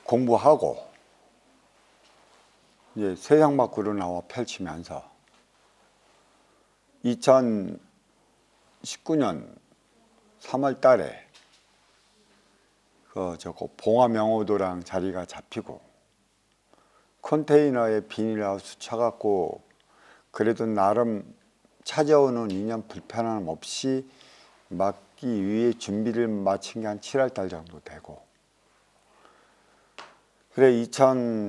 공부하고 이제 세상 밖으로 나와 펼치면서 2019년 3월 달에 봉화명호도랑 자리가 잡히고 컨테이너에 비닐하우스 쳐갖고 그래도 나름 찾아오는 인연 불편함 없이 막기 위해 준비를 마친 게 한 7월 달 정도 되고, 그래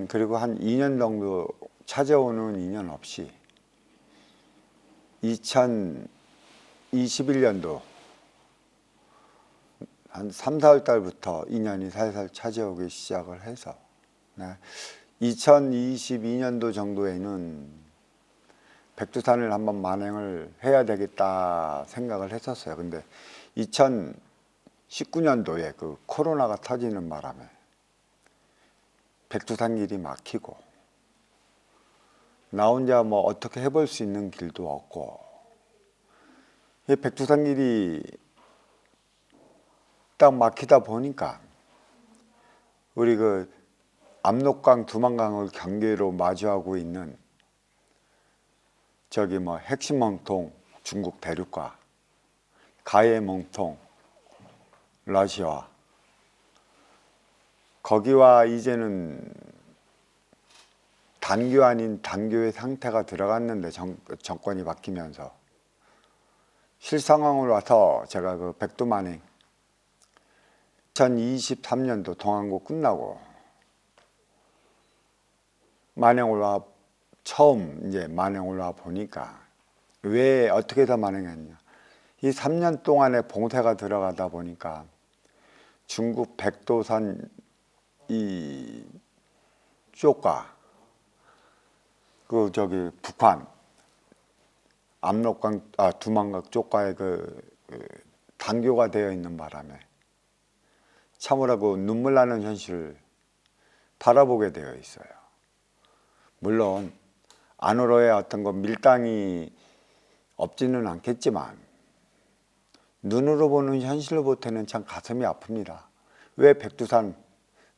그리고 한 2년 정도 찾아오는 인연 없이 2021년도 한 3, 4월 달부터 인연이 살살 찾아오기 시작을 해서 2022년도 정도에는 백두산을 한번 만행을 해야 되겠다 생각을 했었어요. 근데 2019년도에 그 코로나가 터지는 바람에 백두산 길이 막히고 나 혼자 뭐 어떻게 해볼 수 있는 길도 없고, 이 백두산 길이 딱 막히다 보니까 우리 그 압록강, 두만강을 경계로 마주하고 있는 핵심멍통 중국 대륙과 가해멍통 러시아, 거기와 이제는 단교 아닌 단교의 상태가 들어갔는데 정권이 바뀌면서 실상황을 와서 제가 그 백두만행 2023년도 동안고 끝나고 만행 올라와 처음 이제 만행 올라와 보니까 왜 어떻게 다 만행했냐, 이 3년 동안의 봉쇄가 들어가다 보니까 중국 백두산 이 쪽과 북한 압록강 두만강 쪽과의 단교가 되어 있는 바람에 참으로 눈물 나는 현실을 바라보게 되어 있어요. 물론 안으로의 밀당이 없지는 않겠지만 눈으로 보는 현실을 볼 때는 참 가슴이 아픕니다. 왜 백두산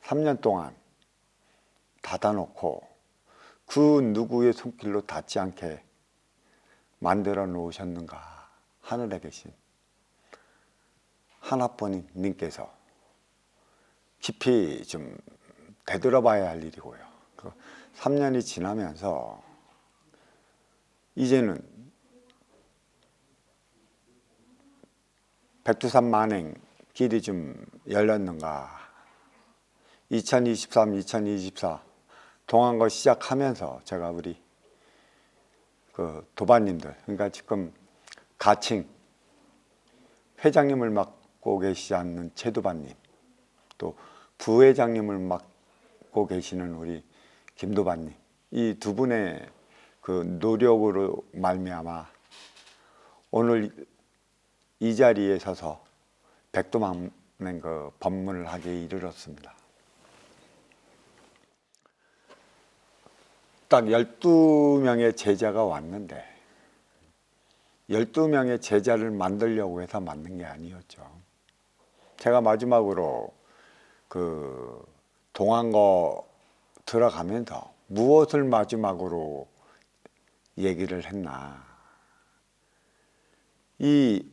3년 동안 닫아놓고 그 누구의 손길로 닿지 않게 만들어 놓으셨는가. 하늘에 계신 하나뿐인 님께서 깊이 좀 되돌아봐야 할 일이고요. 3년이 지나면서 이제는 백두산 만행 길이 좀 열렸는가. 2023, 2024 동안거 시작하면서 제가 우리 도반님들, 그러니까 지금 가칭 회장님을 맡고 계시지 않는 최도반님, 또 부회장님을 맡고 계시는 우리 김도반님, 이 두 분의 노력으로 말미암아 오늘 이 자리에 서서 백두만행 법문을 하기에 이르렀습니다. 딱 12명의 제자가 왔는데 12명의 제자를 만들려고 해서 만든 게 아니었죠. 제가 마지막으로 동안거 들어가면서 무엇을 마지막으로 얘기를 했나. 이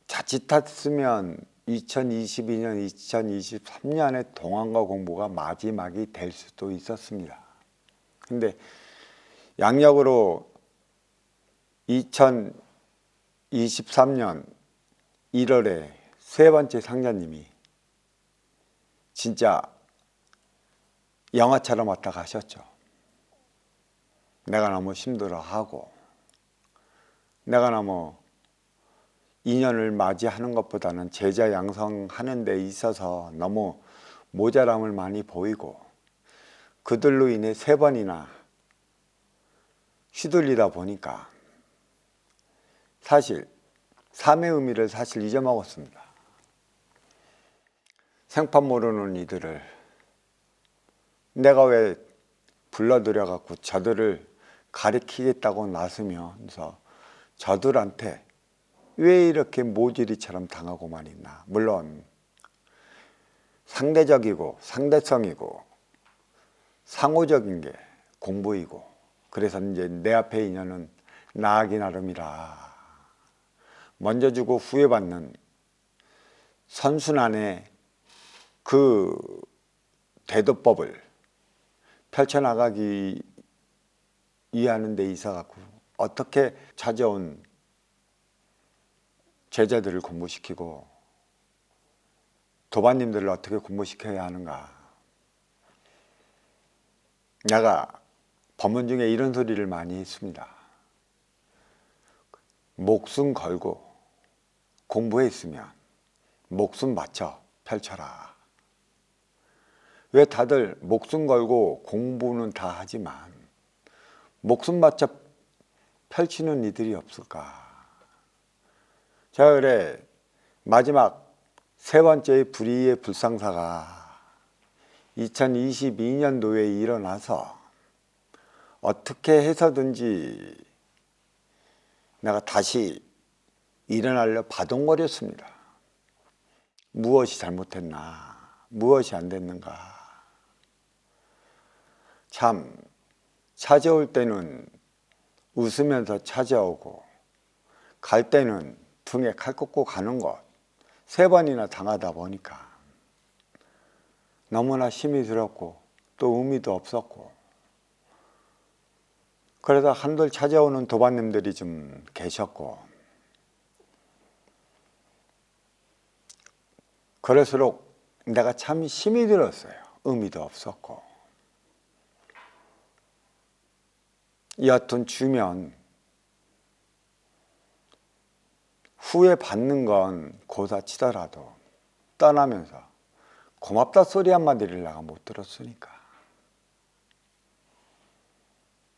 자칫했으면 2022년, 2023년에 동안거 공부가 마지막이 될 수도 있었습니다. 근데 양력으로 2023년 1월에 세 번째 상자님이 진짜 영화처럼 왔다 가셨죠. 내가 너무 힘들어하고 내가 너무 인연을 맞이하는 것보다는 제자 양성하는 데 있어서 너무 모자람을 많이 보이고 그들로 인해 3번이나 휘둘리다 보니까 사실 삶의 의미를 잊어먹었습니다. 생판 모르는 이들을 내가 왜 불러들여 갖고 저들을 가리키겠다고 나서면서 저들한테 왜 이렇게 모질이처럼 당하고만 있나. 물론 상대적이고 상대성이고 상호적인 게 공부이고, 그래서 이제 내 앞에 인연은 나아기 나름이라 먼저 주고 후회 받는 선순환의 그 대도법을 펼쳐나가기 위하는 데 있어 갖고 어떻게 찾아온 제자들을 공부시키고 도반님들을 어떻게 공부시켜야 하는가. 내가 법문 중에 이런 소리를 많이 했습니다. 목숨 걸고 공부했으면 목숨 바쳐 펼쳐라. 왜 다들 목숨 걸고 공부는 다 하지만 목숨 바쳐 펼치는 이들이 없을까? 자, 그래 마지막 세 번째의 불의의 불상사가 2022년도에 일어나서 어떻게 해서든지 내가 다시 일어나려 바동거렸습니다. 무엇이 잘못했나? 무엇이 안 됐는가? 참 찾아올 때는 웃으면서 찾아오고 갈 때는 등에 칼 꽂고 가는 것 세 번이나 당하다 보니까 너무나 힘이 들었고 또 의미도 없었고, 그러다 한들 찾아오는 도반님들이 좀 계셨고, 그럴수록 내가 참 힘이 들었어요. 의미도 없었고. 여하튼 주면 후회 받는 건 고사 치더라도 떠나면서 고맙다 소리 한마디를 내가 못 들었으니까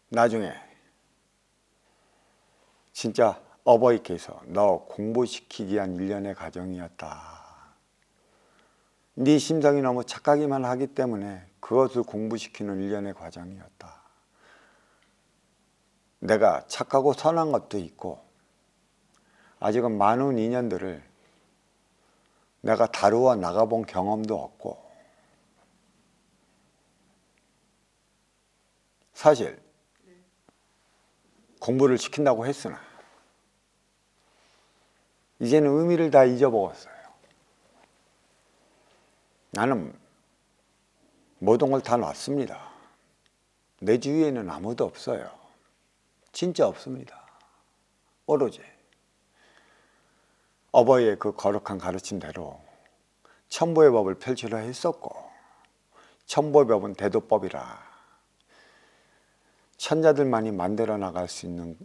나중에 진짜 어버이께서 너 공부시키기 위한 일련의 과정이었다. 네 심성이 너무 착하기만 하기 때문에 그것을 공부시키는 일련의 과정이었다. 내가 착하고 선한 것도 있고 아직은 많은 인연들을 내가 다루어 나가본 경험도 없고, 사실 공부를 시킨다고 했으나 이제는 의미를 다 잊어먹었어요. 나는 모든 걸 다 놨습니다. 내 주위에는 아무도 없어요. 진짜 없습니다. 오로지 어버이의 그 거룩한 가르침대로 천보의 법을 펼치려 했었고, 천보의 법은 대도법이라 천자들만이 만들어 나갈 수 있는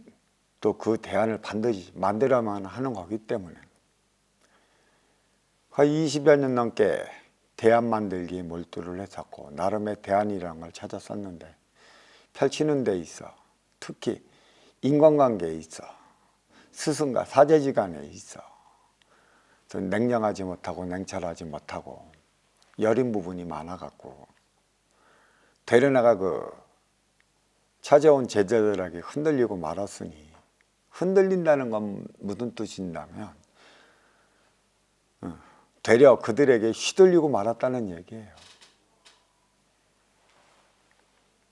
또 그 대안을 반드시 만들어야만 하는 거기 때문에 거의 20여 년 넘게 대안 만들기에 몰두를 했었고 나름의 대안이라는 걸 찾았었는데, 펼치는 데 있어 특히 인간관계에 있어 스승과 사제지간에 있어 냉정하지 못하고 냉철하지 못하고 여린 부분이 많아갖고 되려나가 그 찾아온 제자들에게 흔들리고 말았으니, 흔들린다는 건 무슨 뜻인다면 되려 그들에게 휘둘리고 말았다는 얘기예요.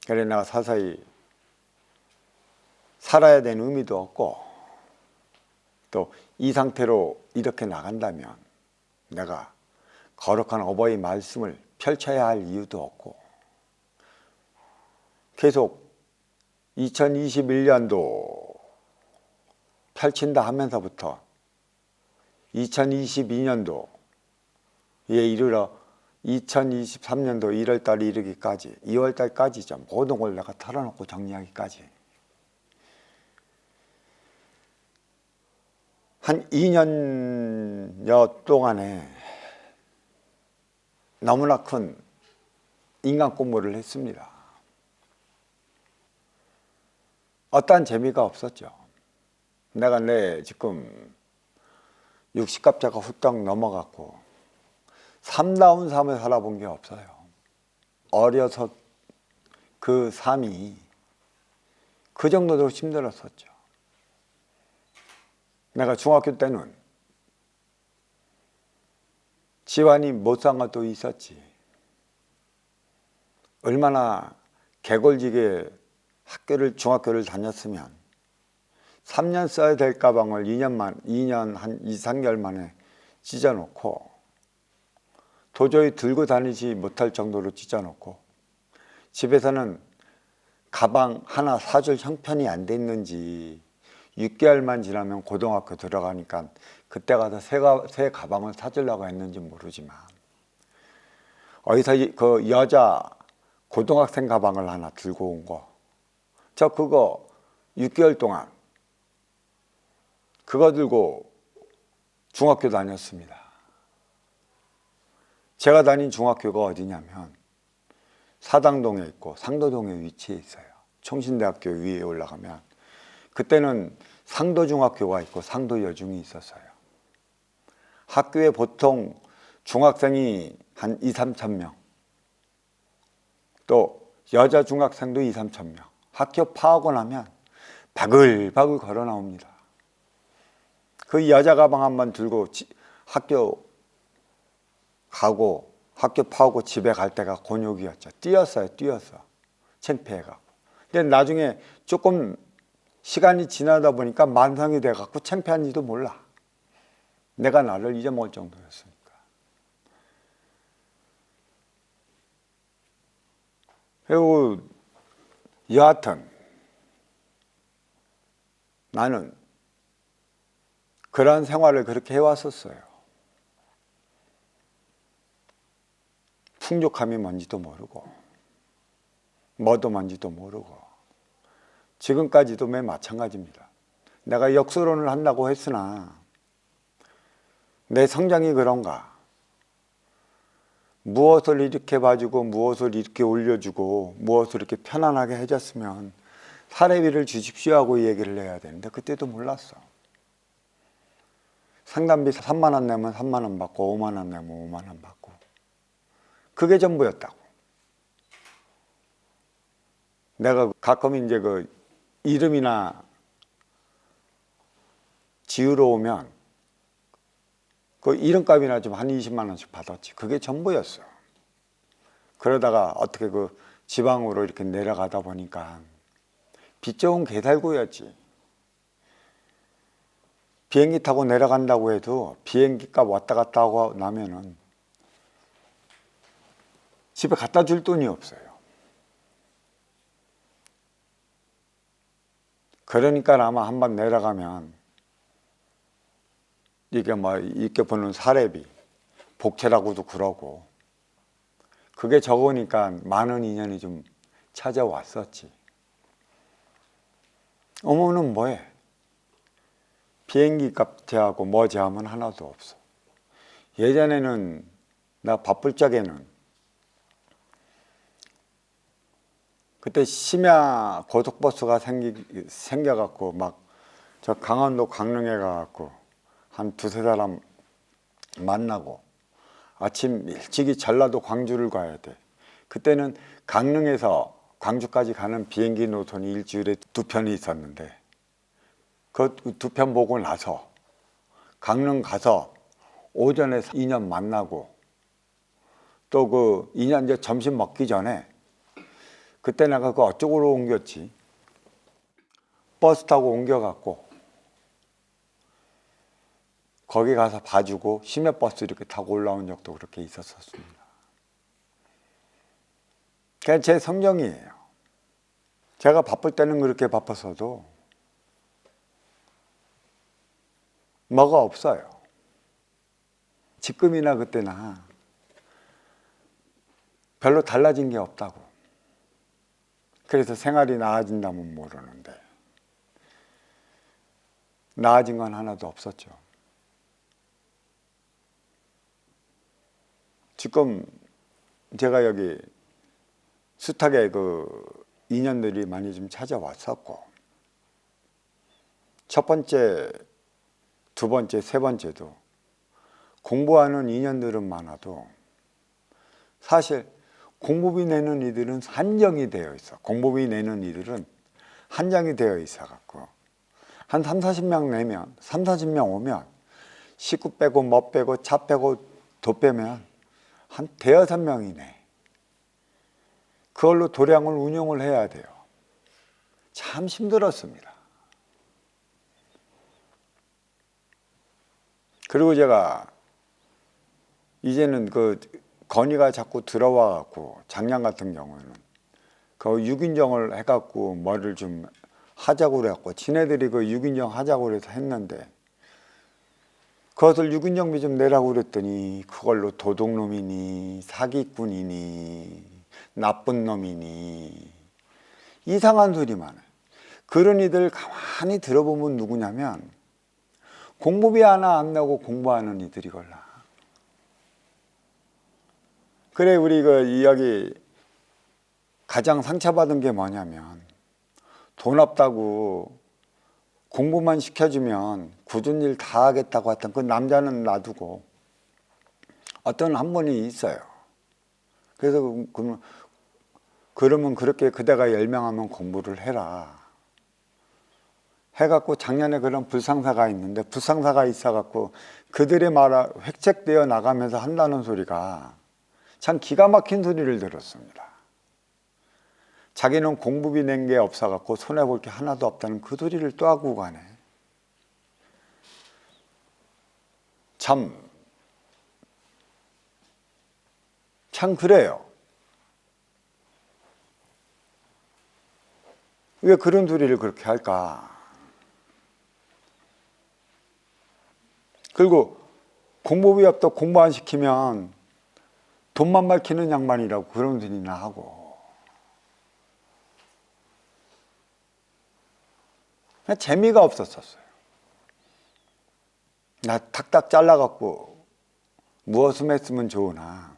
그래 내가 서서히 살아야 되는 의미도 없고 또 이 상태로 이렇게 나간다면 내가 거룩한 어버이 말씀을 펼쳐야 할 이유도 없고, 계속 2021년도 펼친다 하면서부터 2022년도에 이르러 2023년도 1월달에 이르기까지 2월달까지죠. 모든 걸 내가 털어놓고 정리하기까지 한 2년여 동안에 너무나 큰 인간 공부를 했습니다. 어떠한 재미가 없었죠. 내가 지금 60갑자가 훌쩍 넘어갔고 삶다운 삶을 살아본 게 없어요. 어려서 그 삶이 그 정도로 힘들었었죠. 내가 중학교 때는 집안이 못 산 것도 있었지. 얼마나 개골지게 중학교를 다녔으면 3년 써야 될 가방을 2년 한 2, 3개월 만에 찢어놓고 도저히 들고 다니지 못할 정도로 찢어놓고 집에서는 가방 하나 사줄 형편이 안 됐는지 6개월만 지나면 고등학교 들어가니까 그때 가서 새 가방을 사주려고 했는지 모르지만 어디서 그 여자 고등학생 가방을 하나 들고 온 거, 저 그거 6개월 동안 그거 들고 중학교 다녔습니다. 제가 다닌 중학교가 어디냐면 사당동에 있고 상도동에 위치해 있어요. 총신대학교 위에 올라가면 그때는 상도중학교가 있고 상도여중이 있었어요. 학교에 보통 중학생이 한 2, 3천 명, 또 여자 중학생도 2, 3천 명. 학교 파하고 나면 바글바글 걸어 나옵니다. 그 여자 가방 한번 들고 학교 가고 학교 파오고 집에 갈 때가 곤욕이었죠. 뛰었어요. 창피해갖고. 근데 나중에 조금 시간이 지나다 보니까 만성이 돼갖고 창피한지도 몰라. 내가 나를 잊어먹을 정도였으니까. 그리고 여하튼 나는 그런 생활을 그렇게 해왔었어요. 풍족함이 뭔지도 모르고 뭐도 뭔지도 모르고 지금까지도 매 마찬가지입니다. 내가 역수론을 한다고 했으나 내 성장이 그런가, 무엇을 이렇게 봐주고 무엇을 이렇게 올려주고 무엇을 이렇게 편안하게 해줬으면 사례비를 주십시오 하고 얘기를 해야 되는데 그때도 몰랐어. 상담비 3만 원 내면 3만 원 받고 5만 원 내면 5만 원 받고 그게 전부였다고. 내가 가끔 이제 그 이름이나 지으러 오면 그 이름값이나 좀 한 20만 원씩 받았지. 그게 전부였어. 그러다가 어떻게 그 지방으로 이렇게 내려가다 보니까 빚 좋은 개살구였지. 비행기 타고 내려간다고 해도 비행기 값 왔다 갔다 하고 나면은 집에 갖다 줄 돈이 없어요. 그러니까 아마 한번 내려가면 이게 뭐 이렇게 보는 사례비, 복채라고도 그러고 그게 적으니까 많은 인연이 좀 찾아왔었지. 어머는 뭐해? 비행기 값 제하고 뭐 제하면 하나도 없어. 예전에는 나 바쁠 적에는 그때 심야 고속버스가 생겨갖고 막 저 강원도 강릉에 가갖고 한 두세 사람 만나고 아침 일찍이 전라도 광주를 가야 돼. 그때는 강릉에서 광주까지 가는 비행기 노선이 일주일에 2편이 있었는데 그 2편 보고 나서 강릉 가서 오전에 2년 만나고 또 그 2년 이제 점심 먹기 전에 그때 내가 그 어쪽으로 옮겼지. 버스 타고 옮겨갖고 거기 가서 봐주고 심야버스 이렇게 타고 올라온 적도 그렇게 있었습니다. 그게 제 성정이에요. 제가 바쁠 때는 그렇게 바빠서도 뭐가 없어요. 지금이나 그때나 별로 달라진 게 없다고. 그래서 생활이 나아진다면 모르는데 나아진 건 하나도 없었죠. 지금 제가 여기 숱하게 그 인연들이 많이 좀 찾아왔었고 첫 번째, 두 번째, 세 번째도 공부하는 인연들은 많아도 사실 공부비 내는 이들은 한정이 되어 있어. 공부비 내는 이들은 한정이 되어 있어 갖고 한 3, 40명 내면 3, 40명 오면 식구 빼고 뭐 빼고 차 빼고 도 빼면 한 대여섯 명이네. 그걸로 도량을 운영을 해야 돼요. 참 힘들었습니다. 그리고 제가 이제는 그 건의가 자꾸 들어와 갖고 작년 같은 경우에는 그 6인정을 해갖고 뭐를 좀 하자고 그래갖고 지네들이 그 6인정 하자고 그래서 했는데 그것을 6인정비 좀 내라고 그랬더니 그걸로 도둑놈이니 사기꾼이니 나쁜 놈이니 이상한 소리만 해. 그런 이들 가만히 들어보면 누구냐면 공부비 하나 안 내고 공부하는 이들이걸라. 그래 우리 그 이야기 가장 상처받은 게 뭐냐면 돈 없다고 공부만 시켜주면 굳은 일 다 하겠다고 했던 그 남자는 놔두고 어떤 한 분이 있어요. 그래서 그러면 그렇게 그대가 열명하면 공부를 해라 해갖고 작년에 그런 불상사가 있는데 불상사가 있어갖고 그들의 말이 획책되어 나가면서 한다는 소리가 참 기가 막힌 소리를 들었습니다. 자기는 공부비 낸 게 없어갖고 손해볼 게 하나도 없다는 그 소리를 또 하고 가네. 참 그래요. 왜 그런 소리를 그렇게 할까? 그리고 공부비 없다고 공부 안 시키면 돈만 밝히는 양반이라고 그런 소리나 하고 재미가 없었어요. 나 탁탁 잘라갖고 무엇을 했으면 좋으나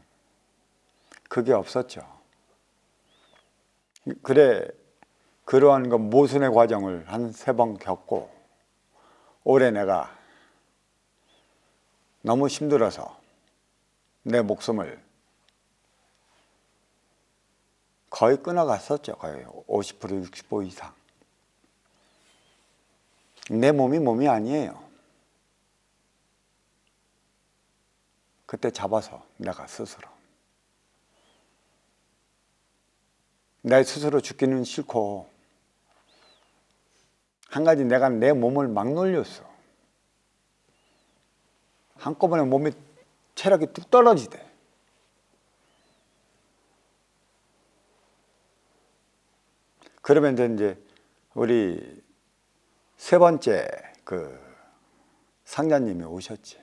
그게 없었죠. 그래 그러한 그 모순의 과정을 한 3번 겪고 올해 내가 너무 힘들어서 내 목숨을 거의 끊어갔었죠. 거의 50% 60% 이상. 내 몸이 아니에요. 그때 잡아서 내가 스스로 내 스스로 죽기는 싫고 한 가지 내가 내 몸을 막 놀렸어. 한꺼번에 몸이 체력이 뚝 떨어지대. 그러면 이제 우리 3번째 그 상자님이 오셨지.